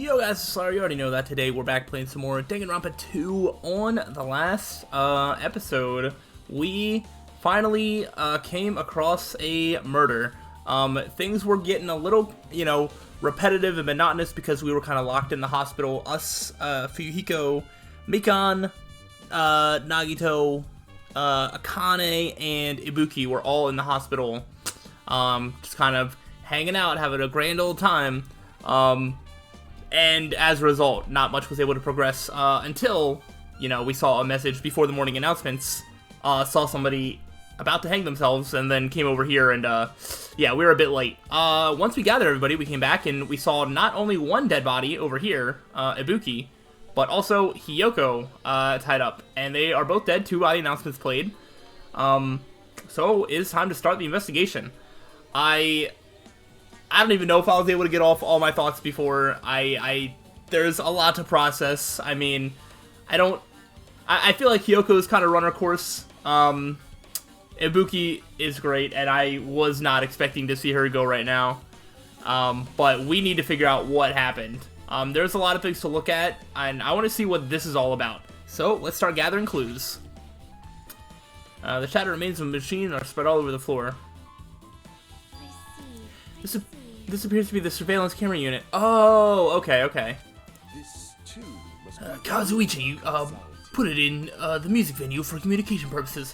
Yo guys, it's slyroh. You already know that. Today we're back playing some more Danganronpa 2. On the last episode, we finally came across a murder. Things were getting a little, repetitive and monotonous because we were kind of locked in the hospital. Us, Fuyuhiko, Mikan, Nagito, Akane, and Ibuki were all in the hospital. Just kind of hanging out, having a grand old time. And as a result, not much was able to progress until, we saw a message before the morning announcements, saw somebody about to hang themselves, and then came over here, and, yeah, we were a bit late. Once we gathered everybody, we came back, and we saw not only one dead body over here, Ibuki, but also Hiyoko, tied up, and they are both dead. 2 body announcements played. So it is time to start the investigation. I don't even know if I was able to get off all my thoughts before. There's a lot to process. I mean, I feel like Hiyoko's kind of run her course. Ibuki is great, and I was not expecting to see her go right now. But we need to figure out what happened. There's a lot of things to look at, and I want to see what this is all about. So, let's start gathering clues. The shattered remains of the machine are spread all over the floor. This appears to be the surveillance camera unit. Oh, okay. Kazuichi, put it in the music venue for communication purposes.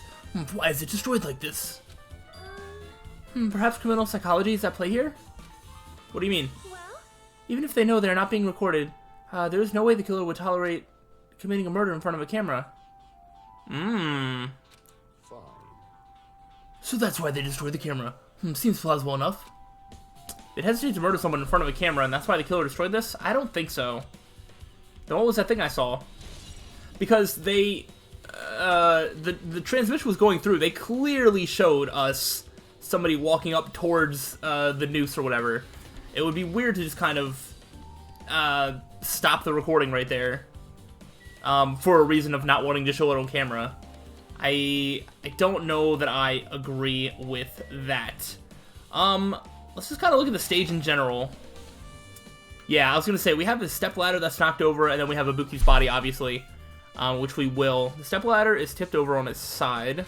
Why is it destroyed like this? Perhaps criminal psychology is at play here? What do you mean? Even if they know they're not being recorded, there is no way the killer would tolerate committing a murder in front of a camera. Fine. So that's why they destroyed the camera. Seems plausible enough. They'd hesitate to murder someone in front of a camera, and that's why the killer destroyed this? I don't think so. Then what was that thing I saw? Because they, the transmission was going through. They clearly showed us somebody walking up towards the noose or whatever. It would be weird to just kind of stop the recording right there for a reason of not wanting to show it on camera. I don't know that I agree with that. Let's just kind of look at the stage in general. Yeah, I was going to say, we have the stepladder that's knocked over, and then we have Ibuki's body, obviously, which we will. The stepladder is tipped over on its side.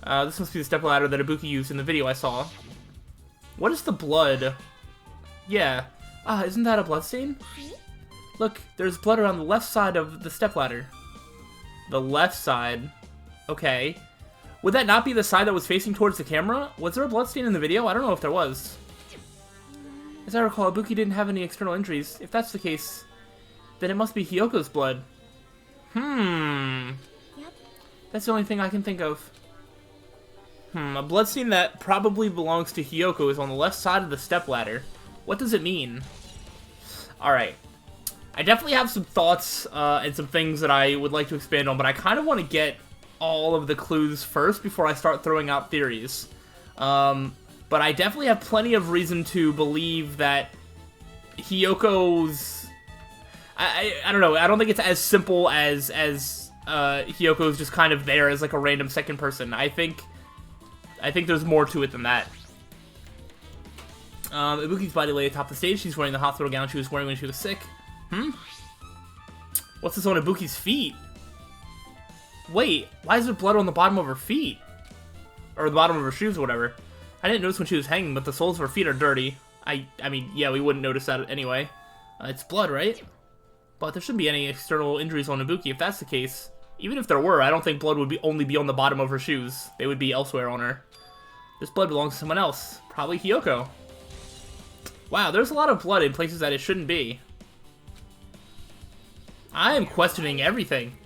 This must be the stepladder that Ibuki used in the video I saw. What is the blood? Yeah. Isn't that a bloodstain? Look, there's blood around the left side of the stepladder. The left side. Okay. Would that not be the side that was facing towards the camera? Was there a bloodstain in the video? I don't know if there was. As I recall, Ibuki didn't have any external injuries. If that's the case, then it must be Hiyoko's blood. Yep. That's the only thing I can think of. A bloodstain that probably belongs to Hiyoko is on the left side of the stepladder. What does it mean? Alright. I definitely have some thoughts and some things that I would like to expand on, but I kind of want to get all of the clues first before I start throwing out theories. But I definitely have plenty of reason to believe that Hiyoko's... I don't know, I don't think it's as simple as Hiyoko's just kind of there as like a random second person. I think there's more to it than that. Ibuki's body lay atop the stage. She's wearing the hospital gown she was wearing when she was sick. What's this on Ibuki's feet? Wait, why is there blood on the bottom of her feet? Or the bottom of her shoes or whatever. I didn't notice when she was hanging, but the soles of her feet are dirty. I mean, yeah, we wouldn't notice that anyway. It's blood, right? But there shouldn't be any external injuries on Ibuki. If that's the case, even if there were, I don't think blood would only be on the bottom of her shoes. They would be elsewhere on her. This blood belongs to someone else. Probably Hiyoko. Wow, there's a lot of blood in places that it shouldn't be. I am questioning everything.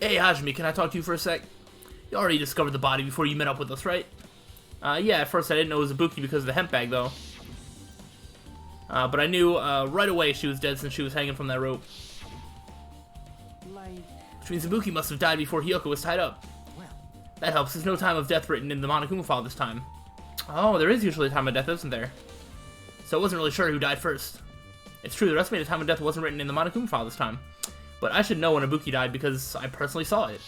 Hey, Hajime, can I talk to you for a sec? You already discovered the body before you met up with us, right? Yeah, at first I didn't know it was Ibuki because of the hemp bag, though. But I knew right away she was dead since she was hanging from that rope. Which means Ibuki must have died before Hiyoko was tied up. That helps. There's no time of death written in the Monokuma file this time. Oh, there is usually a time of death, isn't there? So I wasn't really sure who died first. It's true, the estimated time of death wasn't written in the Monokuma file this time. But I should know when Ibuki died because I personally saw it.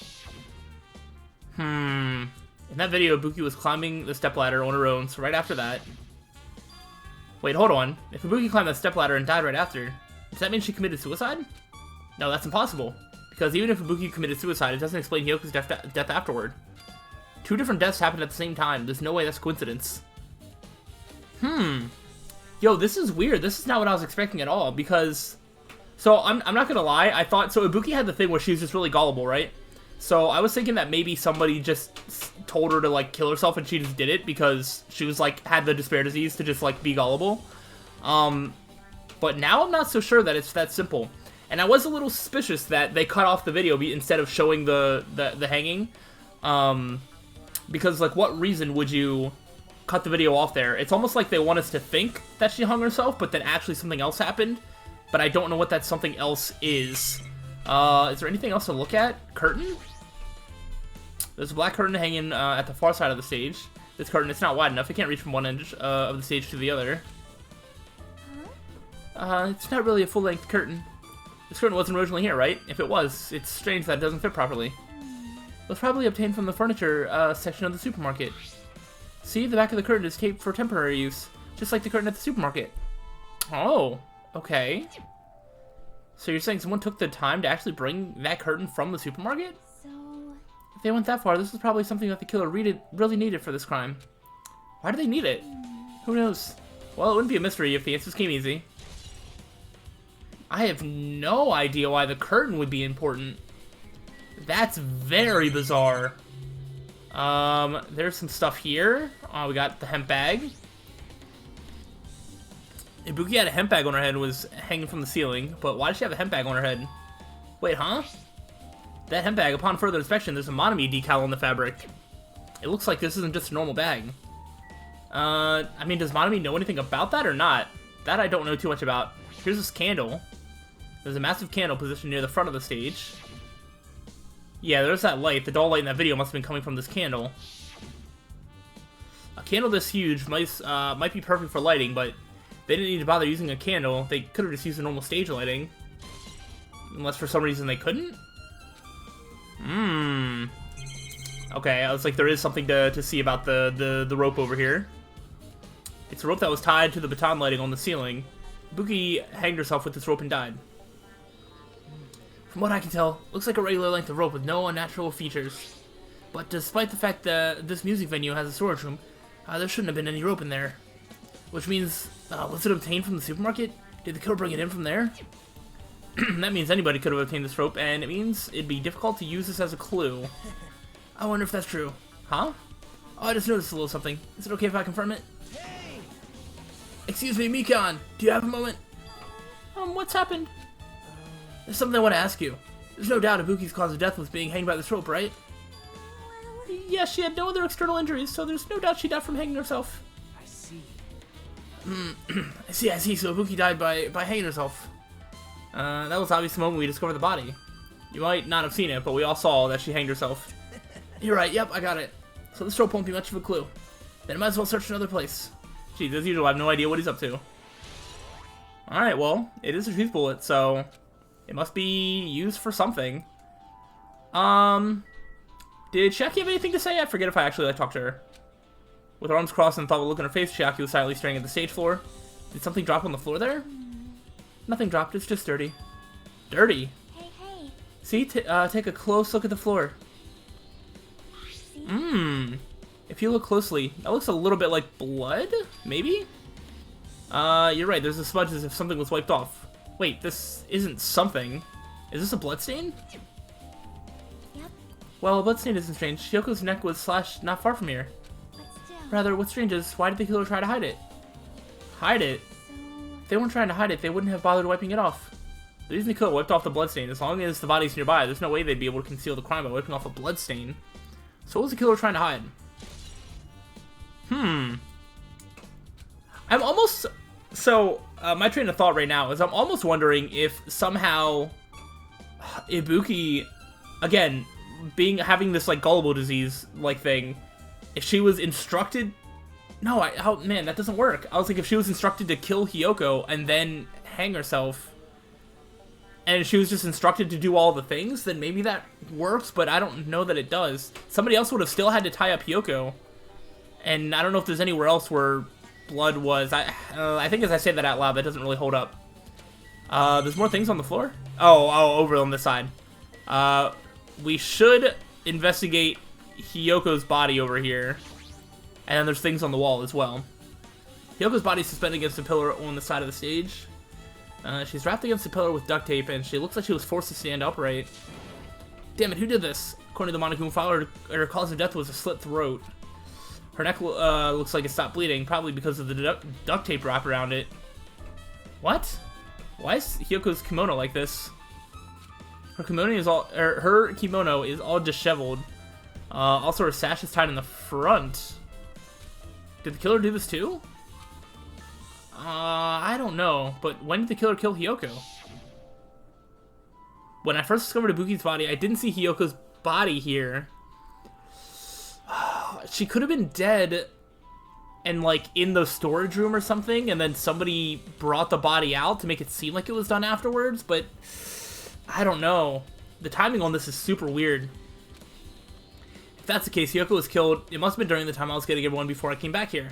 In that video, Ibuki was climbing the stepladder on her own, so right after that... Wait, hold on. If Ibuki climbed that stepladder and died right after, does that mean she committed suicide? No, that's impossible. Because even if Ibuki committed suicide, it doesn't explain Hyoko's death afterward. 2 different deaths happened at the same time. There's no way that's coincidence. Yo, this is weird. This is not what I was expecting at all, because... So, I'm not gonna lie, I thought... So, Ibuki had the thing where she was just really gullible, right? So, I was thinking that maybe somebody just told her to, like, kill herself and she just did it because she was, like, had the despair disease to just, like, be gullible. But now I'm not so sure that it's that simple. And I was a little suspicious that they cut off the video instead of showing the hanging. Because, like, what reason would you cut the video off there? It's almost like they want us to think that she hung herself, but then actually something else happened. But I don't know what that something else is. Is there anything else to look at? Curtain? There's a black curtain hanging at the far side of the stage. This curtain, it's not wide enough. It can't reach from one end of the stage to the other. It's not really a full-length curtain. This curtain wasn't originally here, right? If it was, it's strange that it doesn't fit properly. It was probably obtained from the furniture section of the supermarket. See, the back of the curtain is taped for temporary use, just like the curtain at the supermarket. Oh, okay. So you're saying someone took the time to actually bring that curtain from the supermarket? So... If they went that far, this was probably something that the killer really needed for this crime. Why do they need it? Who knows? Well, it wouldn't be a mystery if the answers came easy. I have no idea why the curtain would be important. That's very bizarre. There's some stuff here. We got the hemp bag. Ibuki had a hemp bag on her head and was hanging from the ceiling, but why does she have a hemp bag on her head? Wait, huh? That hemp bag, upon further inspection, there's a Monami decal on the fabric. It looks like this isn't just a normal bag. I mean, does Monami know anything about that or not? That I don't know too much about. Here's this candle. There's a massive candle positioned near the front of the stage. Yeah, there's that light. The dull light in that video must have been coming from this candle. A candle this huge might be perfect for lighting, but they didn't need to bother using a candle. They could have just used a normal stage lighting. Unless for some reason they couldn't? Okay, I was like, there is something to see about the rope over here. It's a rope that was tied to the baton lighting on the ceiling. Ibuki hanged herself with this rope and died. From what I can tell, looks like a regular length of rope with no unnatural features. But despite the fact that this music venue has a storage room, there shouldn't have been any rope in there. Which means, was it obtained from the supermarket? Did the killer bring it in from there? That means anybody could have obtained this rope, and it means it'd be difficult to use this as a clue. I wonder if that's true. Huh? Oh, I just noticed a little something. Is it okay if I confirm it? Hey! Excuse me, Mikan! Do you have a moment? What's happened? There's something I want to ask you. There's no doubt Ibuki's cause of death was being hanged by this rope, right? Yes, she had no other external injuries, so there's no doubt she died from hanging herself. I see. I see. So Ibuki died by hanging herself. That was obviously the moment we discovered the body. You might not have seen it, but we all saw that she hanged herself. You're right, yep, I got it. So this rope won't be much of a clue. Then I might as well search another place. Geez, as usual, I have no idea what he's up to. Alright, well, it is a tooth bullet, so it must be used for something. Did Chiaki have anything to say? I forget if I actually talked to her. With her arms crossed and thoughtful look on her face, Chiaki was silently staring at the stage floor. Did something drop on the floor there? Nothing dropped, it's just dirty. Dirty? Hey. See, take a close look at the floor. If you look closely, that looks a little bit like blood? Maybe? You're right, there's a smudge as if something was wiped off. Wait, this isn't something. Is this a bloodstain? Yep. Well, a bloodstain isn't strange. Hyoko's neck was slashed not far from here. But still... Rather, what's strange is, why did the killer try to hide it? Hide it? So... If they weren't trying to hide it, they wouldn't have bothered wiping it off. The reason the killer wiped off the bloodstain, as long as the body's nearby, there's no way they'd be able to conceal the crime by wiping off a bloodstain. So what was the killer trying to hide? I'm almost... So, my train of thought right now is I'm almost wondering if somehow Ibuki, again, having this, like, gullible disease, like, thing, if she was instructed... No, man, that doesn't work. I was like, if she was instructed to kill Hyoko and then hang herself, and she was just instructed to do all the things, then maybe that works, but I don't know that it does. Somebody else would have still had to tie up Hyoko, and I don't know if there's anywhere else where blood was. I think as I say that out loud, that doesn't really hold up. There's more things on the floor? Oh, over on this side. We should investigate Hiyoko's body over here. And then there's things on the wall as well. Hiyoko's body is suspended against a pillar on the side of the stage. She's wrapped against the pillar with duct tape, and she looks like she was forced to stand upright. Damn it, who did this? According to the Monokuma file, her cause of death was a slit throat. Her neck looks like it stopped bleeding, probably because of the duct tape wrap around it. What? Why is Hiyoko's kimono like this? Her kimono is all disheveled. Also, her sash is tied in the front. Did the killer do this too? I don't know, but when did the killer kill Hiyoko? When I first discovered Ibuki's body, I didn't see Hiyoko's body here. She could have been dead and, like, in the storage room or something, and then somebody brought the body out to make it seem like it was done afterwards, but I don't know. The timing on this is super weird. If that's the case, Hiyoko was killed. It must have been during the time I was getting everyone before I came back here.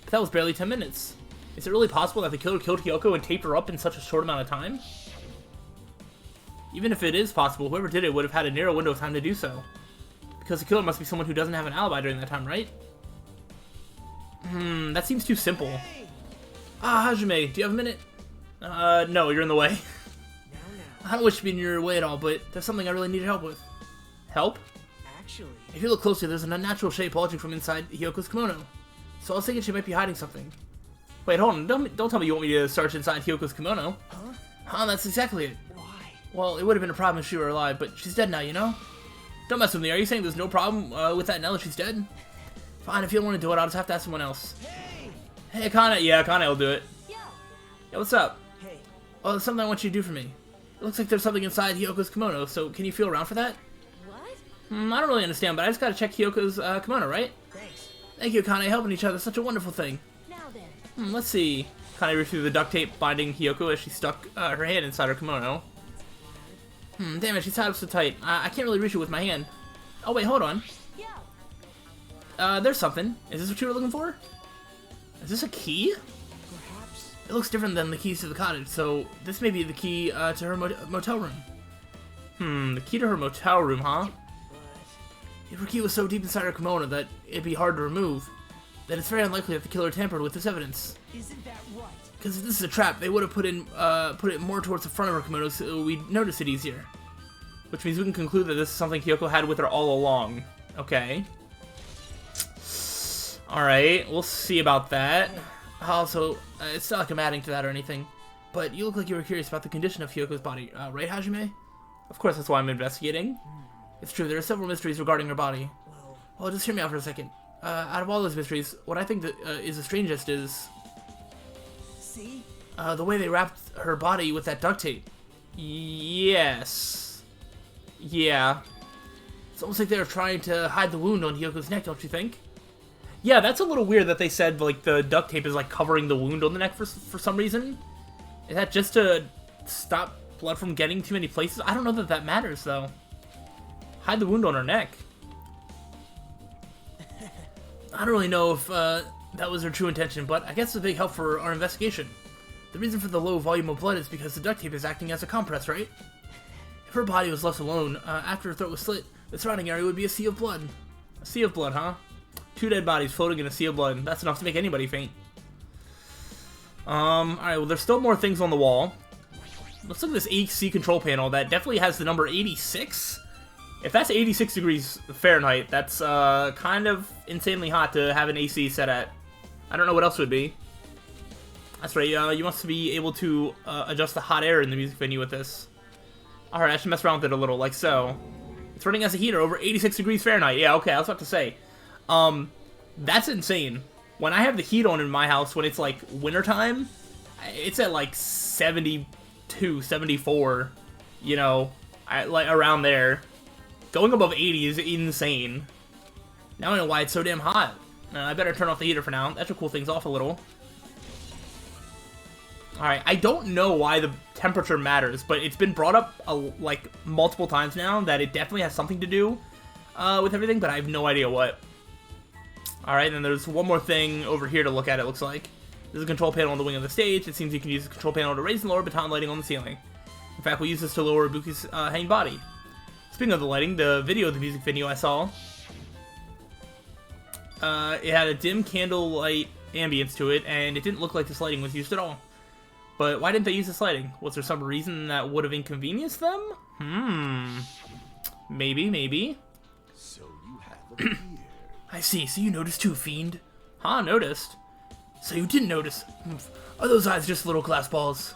But that was barely 10 minutes. Is it really possible that the killer killed Hiyoko and taped her up in such a short amount of time? Even if it is possible, whoever did it would have had a narrow window of time to do so. Because the killer must be someone who doesn't have an alibi during that time, right? That seems too simple. Ah, Hajime, do you have a minute? No, you're in the way. I don't wish to be in your way at all, but there's something I really need help with. Help? Actually, If you look closely, there's an unnatural shape bulging from inside Hiyoko's kimono. So I was thinking she might be hiding something. Wait, hold on. Don't tell me you want me to search inside Hiyoko's kimono. Huh, that's exactly it. why? Well, it would have been a problem if she were alive, but she's dead now, you know? Don't mess with me. Are you saying there's no problem with that now that she's dead? Fine, if you don't want to do it, I'll just have to ask someone else. Hey, Akane. Yeah, Akane will do it. Yeah. Yeah, what's up? Hey. Oh, there's something I want you to do for me. It looks like there's something inside Hiyoko's kimono, so can you feel around for that? What? I don't really understand, but I just gotta check Hiyoko's kimono, right? Thanks. Thank you, Akane. Helping each other is such a wonderful thing. Now then. Let's see. Akane ripped through the duct tape binding Hiyoko as she stuck her hand inside her kimono. Damn it, she's tied up so tight. I can't really reach it with my hand. Oh, wait, hold on. Yeah. There's something. Is this what you were looking for? Is this a key? Perhaps. It looks different than the keys to the cottage, so this may be the key to her motel room. The key to her motel room, huh? But If her key was so deep inside her kimono that it'd be hard to remove, then it's very unlikely that the killer tampered with this evidence. isn't that right? Because if this is a trap, they would have put it more towards the front of her kimono so we'd notice it easier. Which means we can conclude that this is something Hiyoko had with her all along. Okay. Alright, we'll see about that. Also, it's not like I'm adding to that or anything, but you look like you were curious about the condition of Hiyoko's body, right, Hajime? Of course, that's why I'm investigating. It's true, there are several mysteries regarding her body. Well, just hear me out for a second. Out of all those mysteries, what I think that is the strangest is See? the way they wrapped her body with that duct tape. Yes. Yeah. It's almost like they were trying to hide the wound on Hiyoko's neck, don't you think? Yeah, that's a little weird that they said, like, the duct tape is, like, covering the wound on the neck for some reason. Is that just to stop blood from getting too many places? I don't know that that matters, though. Hide the wound on her neck. I don't really know if that was her true intention, but I guess it's a big help for our investigation. The reason for the low volume of blood is because the duct tape is acting as a compress, right? If her body was left alone, after her throat was slit, the surrounding area would be a sea of blood. A sea of blood, huh? 2 dead bodies floating in a sea of blood. That's enough to make anybody faint. Alright, well, there's still more things on the wall. Let's look at this AC control panel. That definitely has the number 86. If that's 86 degrees Fahrenheit, that's kind of insanely hot to have an AC set at. I don't know what else would be. That's right, you must be able to adjust the hot air in the music venue with this. Alright, I should mess around with it a little, like so. It's running as a heater over 86 degrees Fahrenheit. Yeah, okay, I was about to say. That's insane. When I have the heat on in my house, when it's like wintertime, it's at like 72, 74, you know, like around there. Going above 80 is insane. Now I know why it's so damn hot. I better turn off the heater for now. That should cool things off a little. Alright, I don't know why the temperature matters, but it's been brought up like multiple times now that it definitely has something to do with everything, but I have no idea what. Alright, and then there's one more thing over here to look at, it looks like. There's a control panel on the wing of the stage. It seems you can use the control panel to raise and lower baton lighting on the ceiling. In fact, we'll use this to lower Ibuki's hanging body. Speaking of the lighting, the music video I saw, it had a dim candlelight ambience to it, and it didn't look like this lighting was used at all. But why didn't they use this lighting? Was there some reason that would have inconvenienced them? Maybe. So you have a beard. I see, so you noticed too, fiend. Huh, noticed? So you didn't notice. Are those eyes just little glass balls?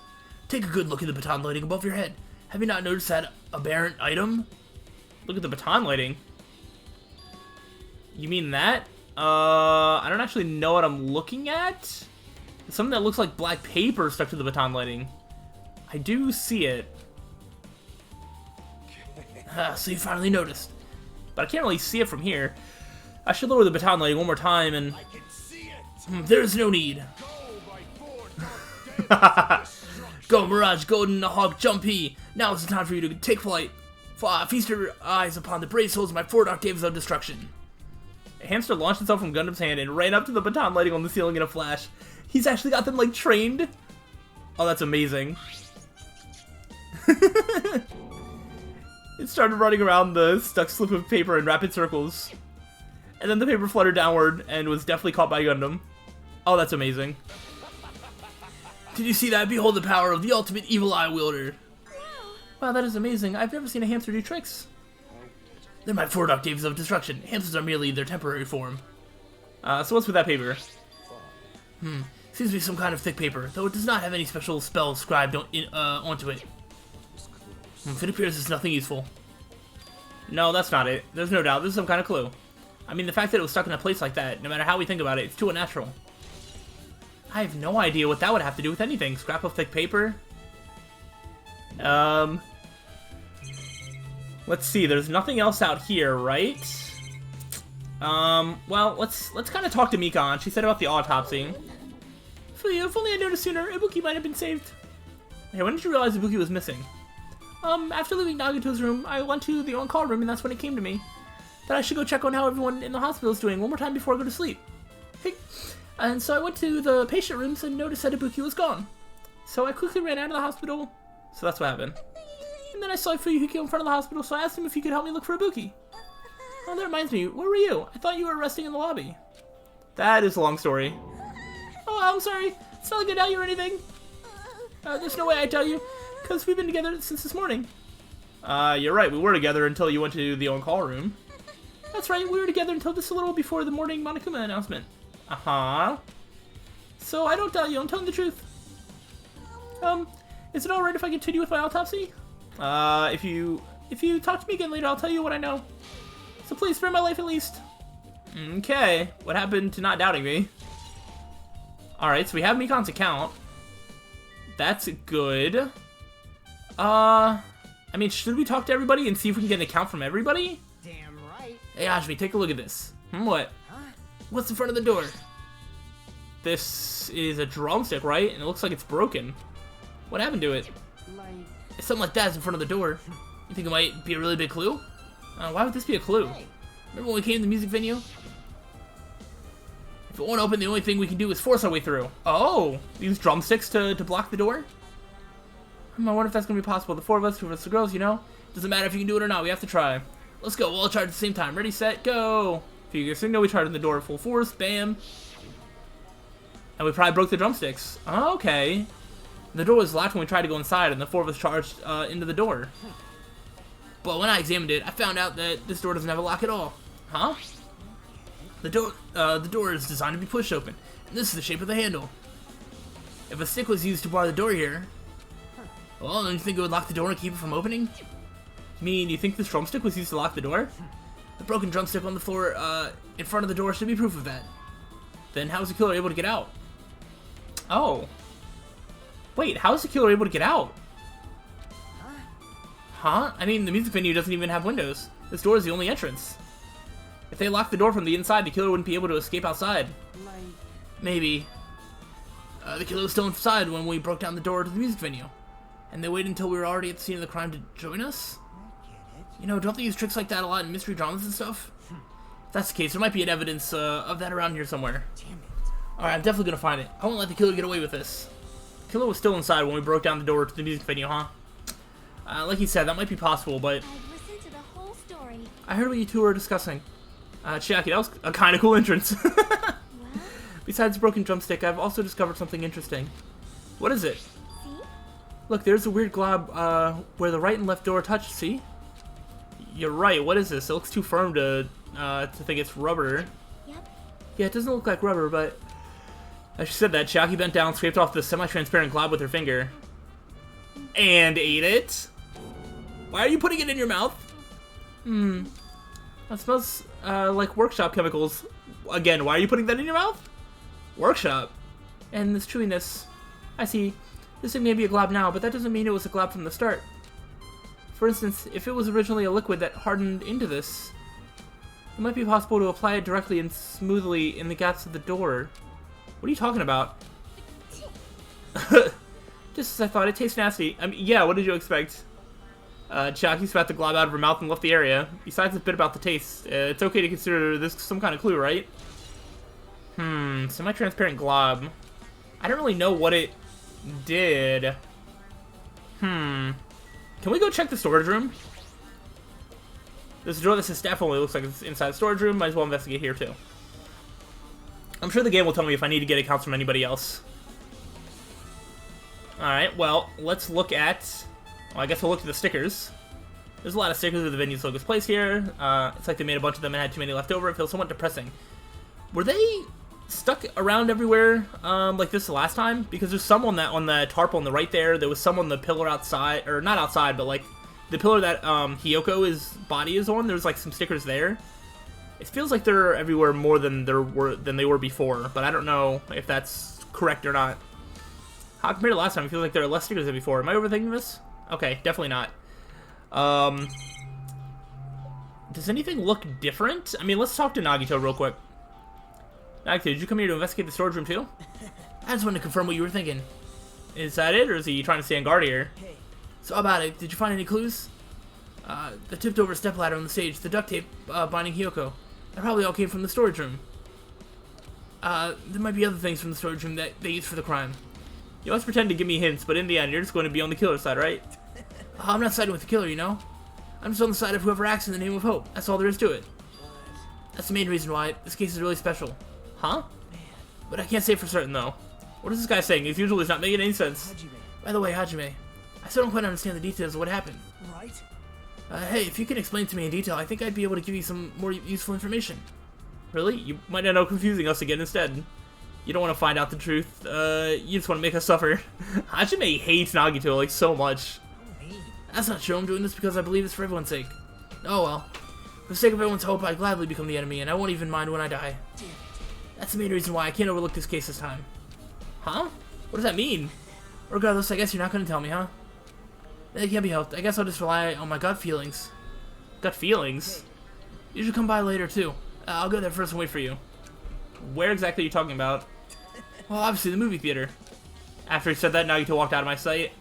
Take a good look at the baton lighting above your head. Have you not noticed that aberrant item? Look at the baton lighting. You mean that? I don't actually know what I'm looking at. It's something that looks like black paper stuck to the baton lighting. I do see it. So you finally noticed. But I can't really see it from here. I should lower the baton lighting one more time and... I can see it. There's no need. Go, Mirage, Golden, Hawk, Jumpy. Now is the time for you to take flight. Feast your eyes upon the brave souls of my 4 octaves of destruction. A hamster launched itself from Gundam's hand and ran up to the baton lighting on the ceiling in a flash. He's actually got them, like, trained. Oh, that's amazing. It started running around the stuck slip of paper in rapid circles. And then the paper fluttered downward and was definitely caught by Gundam. Oh, that's amazing. Did you see that? Behold the power of the ultimate evil eye wielder. Wow, that is amazing. I've never seen a hamster do tricks. They're my 4 octaves of destruction. Hamsters are merely their temporary form. So what's with that paper? Seems to be some kind of thick paper, though it does not have any special spells scribed onto it. It appears it's nothing useful. No, that's not it. There's no doubt. This is some kind of clue. I mean, the fact that it was stuck in a place like that, no matter how we think about it, it's too unnatural. I have no idea what that would have to do with anything. Scrap of thick paper? Let's see. There's nothing else out here, right? Well, let's kind of talk to Mikan. She said about the autopsy. If only I noticed sooner, Ibuki might have been saved. Hey, when did you realize Ibuki was missing? After leaving Nagato's room, I went to the on-call room, and that's when it came to me that I should go check on how everyone in the hospital is doing one more time before I go to sleep. Hey. And so I went to the patient rooms and noticed that Ibuki was gone. So I quickly ran out of the hospital. So that's what happened. And then I saw Fuyuhiko in front of the hospital, so I asked him if he could help me look for Ibuki. Oh, that reminds me, where were you? I thought you were resting in the lobby. That is a long story. Oh, I'm sorry. It's not like I doubt you or anything. There's no way I tell you, because we've been together since this morning. You're right, we were together until you went to the on-call room. That's right, we were together until just a little before the morning Monokuma announcement. Uh-huh. So I don't tell you, I'm telling the truth. Is it alright if I continue with my autopsy? If you talk to me again later, I'll tell you what I know. So please, spare my life at least. Okay, what happened to not doubting me? Alright, so we have Mikan's account. That's good. I mean, should we talk to everybody and see if we can get an account from everybody? Damn right. Hey, Ashmi, take a look at this. What? Huh? What's in front of the door? This is a drumstick, right? And it looks like it's broken. What happened to it? Like, If something like that is in front of the door, you think it might be a really big clue? Why would this be a clue? hey, Remember when we came to the music venue? If it won't open, the only thing we can do is force our way through. Oh! Use drumsticks to block the door? I wonder if that's going to be possible. The 4 of us, 2 of us, the girls, you know? Doesn't matter if you can do it or not, we have to try. Let's go, we'll all try at the same time. Ready, set, go! If you signal, we tried on the door full force, bam. And we probably broke the drumsticks. Oh, okay. The door was locked when we tried to go inside, and the 4 of us charged into the door. But when I examined it, I found out that this door doesn't have a lock at all. Huh? The door is designed to be pushed open, and this is the shape of the handle. If a stick was used to bar the door here, well, don't you think it would lock the door and keep it from opening? You mean, you think this drumstick was used to lock the door? The broken drumstick on the floor in front of the door should be proof of that. Then how was the killer able to get out? Oh. Wait, how is the killer able to get out? Huh? I mean, the music venue doesn't even have windows. This door is the only entrance. If they locked the door from the inside, the killer wouldn't be able to escape outside. like, Maybe. The killer was still inside when we broke down the door to the music venue. And they waited until we were already at the scene of the crime to join us? I get it. You know, don't they use tricks like that a lot in mystery dramas and stuff? that's the case, there might be an evidence of that around here somewhere. Damn it. Alright, I'm definitely gonna find it. I won't let the killer get away with this. The killer was still inside when we broke down the door to the music venue, huh? Like you said, that might be possible, but I've listened to the whole story. I heard what you two were discussing. Chiaki, that was a kind of cool entrance. Well, Besides the broken drumstick, I've also discovered something interesting. What is it? see? Look, there's a weird glob where the right and left door touch, see? You're right, what is this? It looks too firm to think it's rubber. Yep. Yeah, it doesn't look like rubber, but... As she said that, Chiaki bent down, scraped off the semi-transparent glob with her finger. And ate it? Why are you putting it in your mouth? That smells like workshop chemicals. Again, why are you putting that in your mouth? Workshop. And this chewiness. I see. This thing may be a glob now, but that doesn't mean it was a glob from the start. For instance, if it was originally a liquid that hardened into this, it might be possible to apply it directly and smoothly in the gaps of the door. What are you talking about? Just as I thought, it tastes nasty. I mean, yeah, what did you expect? Chiaki spat the glob out of her mouth and left the area. Besides the bit about the taste, it's okay to consider this some kind of clue, right? Semi-transparent glob. I don't really know what it did. Can we go check the storage room? There's a door that says staff only. Looks like it's inside the storage room. Might as well investigate here, too. I'm sure the game will tell me if I need to get accounts from anybody else. Alright, well, let's look at... Well, I guess we'll look at the stickers. There's a lot of stickers with the venue's logos placed here. It's like they made a bunch of them and had too many left over. It feels somewhat depressing. Were they stuck around everywhere like this the last time? Because there's some on the tarp on the right there. There was some on the pillar outside, or not outside, but like the pillar that Hiyoko's body is on. There's like some stickers there. It feels like they're everywhere more than they were before, but I don't know if that's correct or not. How compared to last time, it feels like there are less stickers than before. Am I overthinking this? Okay, definitely not. Does anything look different? I mean, let's talk to Nagito real quick. Nagito, did you come here to investigate the storage room too? I just wanted to confirm what you were thinking. Is that it, or is he trying to stay on guard here? Hey, So how about it? Did you find any clues? The tipped over stepladder on the stage, the duct tape binding Hiyoko. That probably all came from the storage room. There might be other things from the storage room that they used for the crime. You always pretend to give me hints, but in the end, you're just going to be on the killer's side, right? I'm not siding with the killer, you know? I'm just on the side of whoever acts in the name of hope. That's all there is to it. That's the main reason why this case is really special. Huh? But I can't say for certain, though. What is this guy saying? His usual is not making any sense. Hajime, By the way, Hajime, I still don't quite understand the details of what happened. right? Hey, if you can explain to me in detail, I think I'd be able to give you some more useful information. Really? You might end up confusing us again instead. You don't want to find out the truth. You just want to make us suffer. Hajime hates Nagito, like, so much. Hey, That's not true. I'm doing this because I believe it's for everyone's sake. Oh well. For the sake of everyone's hope, I'd gladly become the enemy, and I won't even mind when I die. damn it. That's the main reason why I can't overlook this case this time. Huh? What does that mean? Regardless, I guess you're not going to tell me, huh? It can't be helped. I guess I'll just rely on my gut feelings. Gut feelings? You should come by later, too. I'll go there first and wait for you. Where exactly are you talking about? Well, obviously the movie theater. After he said that, Nagito walked out of my sight.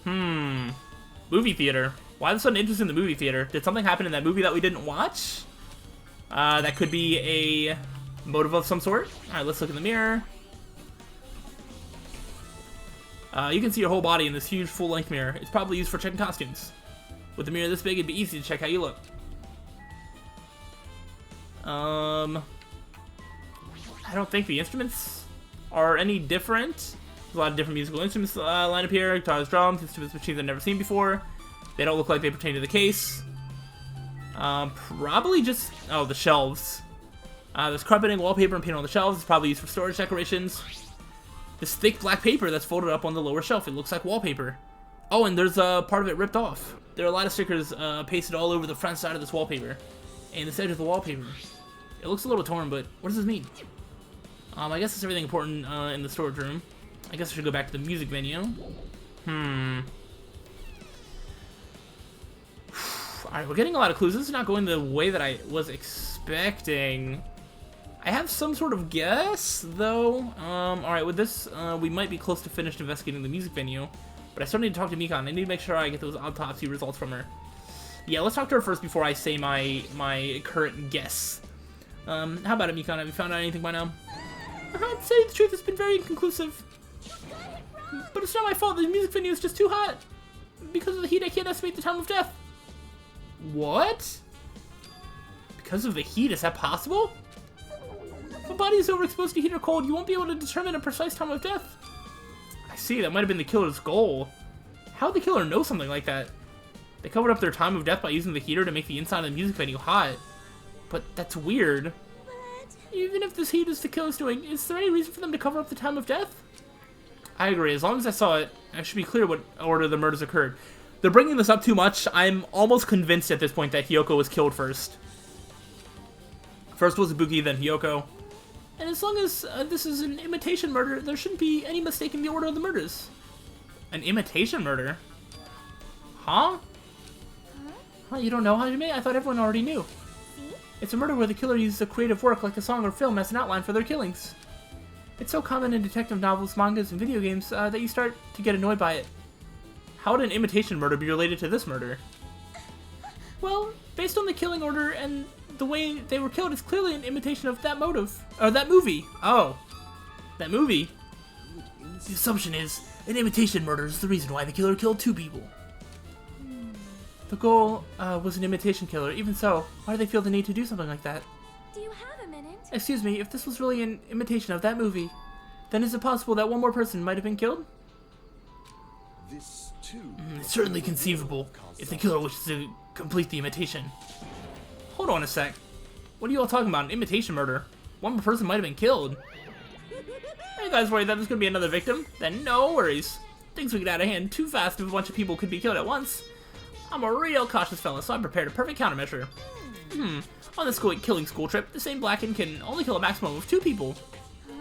Movie theater. Why the sudden interest in the movie theater? Did something happen in that movie that we didn't watch? That could be a motive of some sort. Alright, let's look in the mirror. You can see your whole body in this huge full-length mirror. It's probably used for checking costumes. With a mirror this big, it'd be easy to check how you look. I don't think the instruments are any different. There's a lot of different musical instruments lined up here. Guitars, drums, instruments, machines I've never seen before. They don't look like they pertain to the case. Probably just... Oh, the shelves. There's carpeting, wallpaper, and paint on the shelves. It's probably used for storage decorations. This thick black paper that's folded up on the lower shelf. It looks like wallpaper. Oh, and there's part of it ripped off. There are a lot of stickers pasted all over the front side of this wallpaper. And this edge of the wallpaper. It looks a little torn, but what does this mean? I guess it's everything important in the storage room. I guess I should go back to the music venue. Alright, we're getting a lot of clues. This is not going the way that I was expecting. I have some sort of guess, though. Alright, with this, we might be close to finished investigating the music venue. But I still need to talk to Mikan. I need to make sure I get those autopsy results from her. Yeah, let's talk to her first before I say my current guess. How about it, Mikana? Have you found out anything by now? To tell you the truth, it's been very inconclusive. But it's not my fault. The music venue is just too hot. Because of the heat, I can't estimate the time of death. What? Because of the heat, is that possible? If a body is overexposed to heat or cold, you won't be able to determine a precise time of death. I see, that might have been the killer's goal. How would the killer know something like that? They covered up their time of death by using the heater to make the inside of the music venue hot. But that's weird. Even if this heat is the killer's doing, is there any reason for them to cover up the time of death? I agree. As long as I saw it, I should be clear what order the murders occurred. They're bringing this up too much. I'm almost convinced at this point that Hiyoko was killed first. First was Ibuki, then Hiyoko. And as long as this is an imitation murder, there shouldn't be any mistake in the order of the murders. An imitation murder? Huh? Huh, you don't know, Hajime? I thought everyone already knew. It's a murder where the killer uses a creative work like a song or film as an outline for their killings. It's so common in detective novels, mangas, and video games that you start to get annoyed by it. How would an imitation murder be related to this murder? Well, based on the killing order and the way they were killed, it's clearly an imitation of that motive. Or that movie. Oh. That movie? The assumption is, an imitation murder is the reason why the killer killed 2 people. The goal was an imitation killer. Even so, why do they feel the need to do something like that? Do you have a minute? Excuse me, if this was really an imitation of that movie, then is it possible that one more person might have been killed? This too. It's certainly conceivable, if the killer wishes to complete the imitation. Hold on a sec. What are you all talking about? An imitation murder? One more person might have been killed. Are you guys worried that there's going to be another victim? Then no worries. Things will get out of hand too fast if a bunch of people could be killed at once. I'm a real cautious fella, so I prepared a perfect countermeasure. On this killing school trip, the same Blacken can only kill a maximum of 2 people. I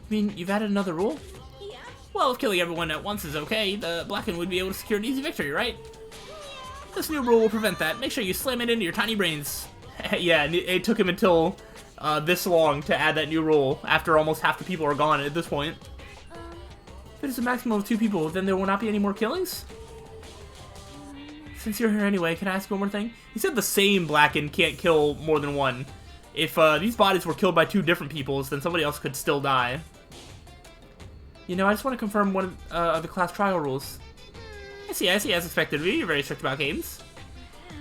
mean, you've added another rule? Yeah. Well, if killing everyone at once is okay, the Blacken would be able to secure an easy victory, right? This new rule will prevent that. Make sure you slam it into your tiny brains. Yeah, it took him until this long to add that new rule, after almost half the people are gone at this point. If it is a maximum of 2 people, then there will not be any more killings? Since you're here anyway, can I ask one more thing? He said the same Blacken can't kill more than one. If these bodies were killed by 2 different peoples, then somebody else could still die. You know, I just want to confirm one of the class trial rules. I see, as expected. You're very strict about games.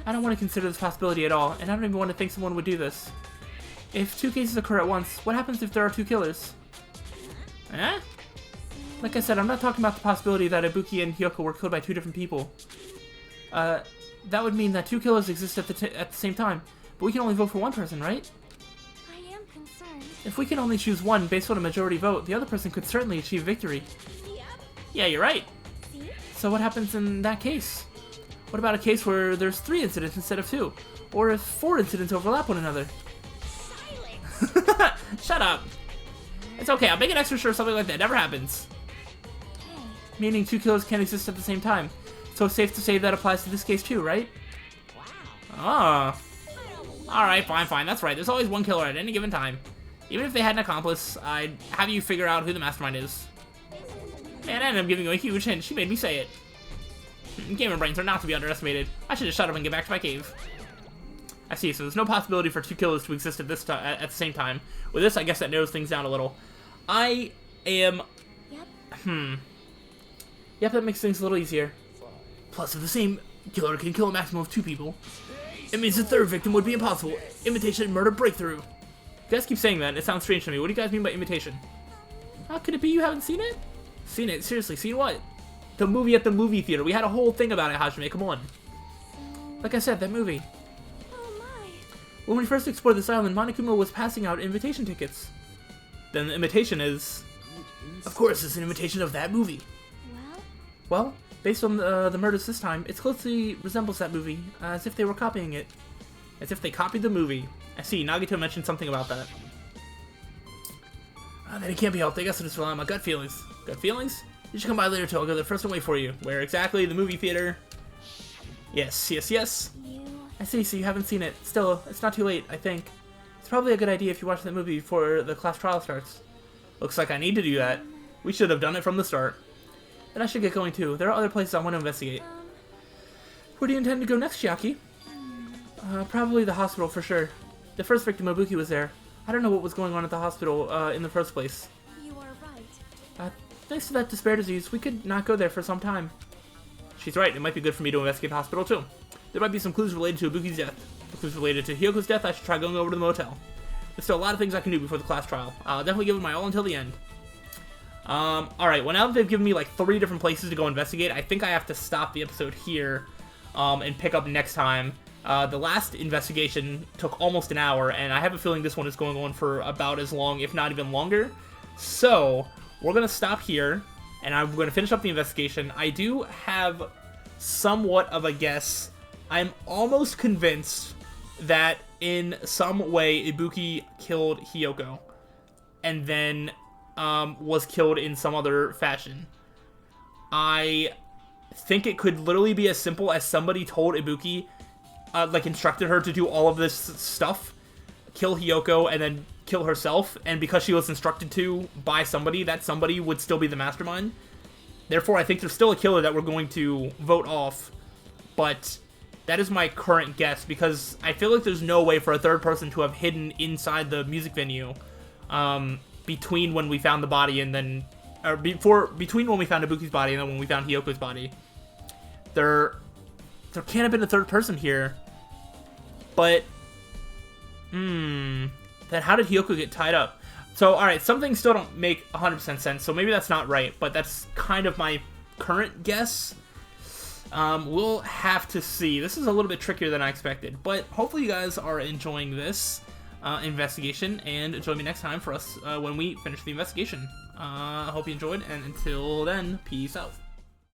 I don't want to consider this possibility at all, and I don't even want to think someone would do this. If 2 cases occur at once, what happens if there are 2 killers? Eh? Like I said, I'm not talking about the possibility that Ibuki and Hiyoko were killed by 2 different people. That would mean that 2 killers exist at the same time, but we can only vote for one person, right? I am concerned. If we can only choose one based on a majority vote, the other person could certainly achieve victory. Yep. Yeah, you're right. See? So what happens in that case? What about a case where there's 3 incidents instead of 2? Or if 4 incidents overlap one another? Silence. Shut up. It's okay, I'll make an extra sure something like that never happens. Hey. Meaning 2 killers can't exist at the same time. So it's safe to say that applies to this case too, right? Wow. Ah. Alright, fine, that's right. There's always 1 killer at any given time. Even if they had an accomplice, I'd have you figure out who the mastermind is. Man, I ended up giving you a huge hint. She made me say it. Gamer brains are not to be underestimated. I should just shut up and get back to my cave. I see, so there's no possibility for 2 killers to exist at the same time. With this, I guess that narrows things down a little. I am... Yep. Yep, that makes things a little easier. Plus, if the same killer can kill a maximum of 2 people, it means the 3rd victim would be impossible. Imitation murder breakthrough. You guys keep saying that, and it sounds strange to me. What do you guys mean by imitation? How could it be you haven't seen it? Seen it? Seriously, seen what? The movie at the movie theater. We had a whole thing about it, Hajime. Come on. Like I said, that movie. Oh my. When we first explored this island, Monokuma was passing out invitation tickets. Then the imitation is... Of course, it's an imitation of that movie. Well, based on the murders this time, it closely resembles that movie, as if they were copying it. As if they copied the movie. I see, Nagito mentioned something about that. Then it can't be helped. I guess I'll just rely on my gut feelings. Gut feelings? You should come by later, too. I'll go there first and wait for you. Where exactly? The movie theater? Yes. You. I see, so you haven't seen it. Still, it's not too late, I think. It's probably a good idea if you watch the movie before the class trial starts. Looks like I need to do that. We should have done it from the start. Then I should get going, too. There are other places I want to investigate. Where do you intend to go next, Chiaki? Probably the hospital for sure. The first victim, Ibuki, was there. I don't know what was going on at the hospital in the first place. You are right. Thanks to that despair disease, we could not go there for some time. She's right. It might be good for me to investigate the hospital too. There might be some clues related to Ibuki's death. The clues related to Hyoko's death, I should try going over to the motel. There's still a lot of things I can do before the class trial. I'll definitely give it my all until the end. Alright, well now that they've given me like 3 different places to go investigate, I think I have to stop the episode here and pick up next time. The last investigation took almost an hour, and I have a feeling this one is going on for about as long, if not even longer. So, we're going to stop here, and I'm going to finish up the investigation. I do have somewhat of a guess. I'm almost convinced that in some way Ibuki killed Hyoko, and then was killed in some other fashion. I think it could literally be as simple as somebody told Ibuki, like instructed her to do all of this stuff, kill Hyoko, and then kill herself, and because she was instructed to by somebody, that somebody would still be the mastermind. Therefore, I think there's still a killer that we're going to vote off, but that is my current guess, because I feel like there's no way for a third person to have hidden inside the music venue, between when we found the body and then, or between when we found Ibuki's body and then when we found Hyoko's body. There can't have been a third person here. But, then how did Hyoko get tied up? So, alright, some things still don't make 100% sense, so maybe that's not right, but that's kind of my current guess. We'll have to see. This is a little bit trickier than I expected, but hopefully you guys are enjoying this investigation, and join me next time for us when we finish the investigation. I hope you enjoyed, and until then, peace out.